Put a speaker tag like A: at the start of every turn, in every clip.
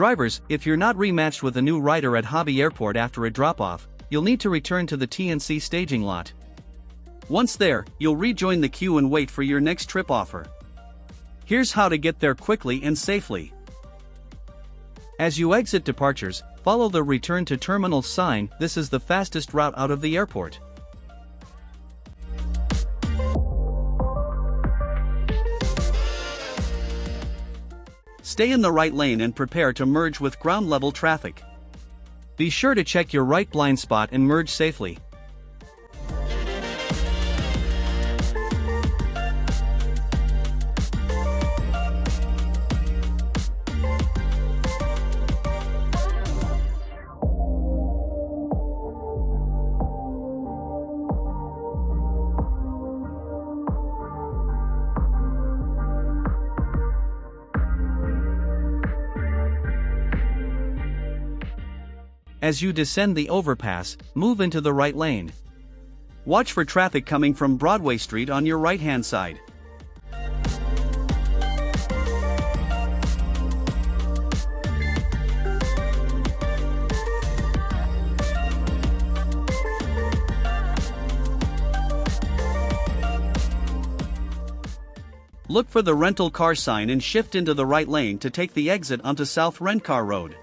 A: Drivers, if you're not rematched with a new rider at Hobby Airport after a drop-off, you'll need to return to the TNC staging lot. Once there, you'll rejoin the queue and wait for your next trip offer. Here's how to get there quickly and safely. As you exit departures, follow the Return to Terminal sign. This is the fastest route out of the airport. Stay in the right lane and prepare to merge with ground-level traffic. Be sure to check your right blind spot and merge safely. As you descend the overpass, move into the right lane. Watch for traffic coming from Broadway Street on your right-hand side. Look for the rental car sign and shift into the right lane to take the exit onto South Rent-Car Road.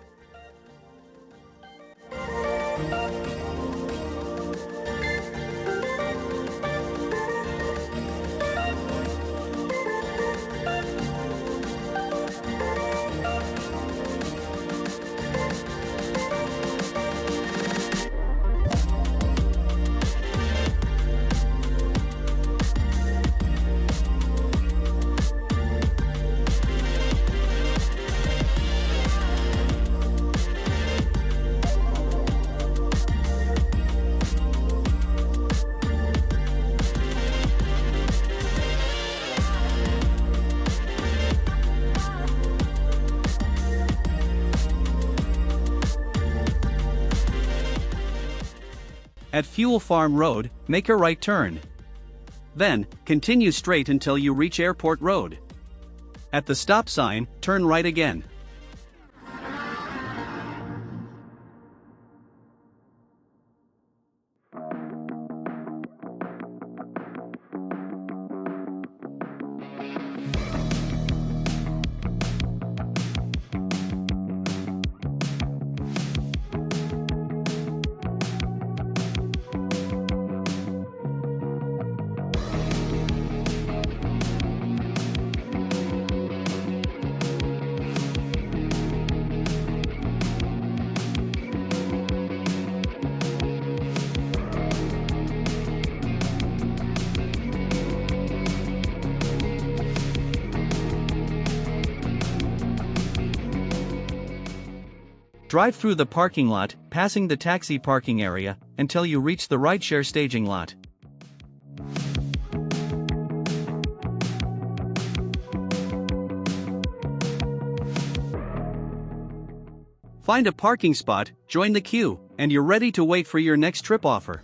A: At Fuel Farm Road, make a right turn. Then, continue straight until you reach Airport Road. At the stop sign, turn right again. Drive through the parking lot, passing the taxi parking area, until you reach the Rideshare staging lot. Find a parking spot, join the queue, and you're ready to wait for your next trip offer.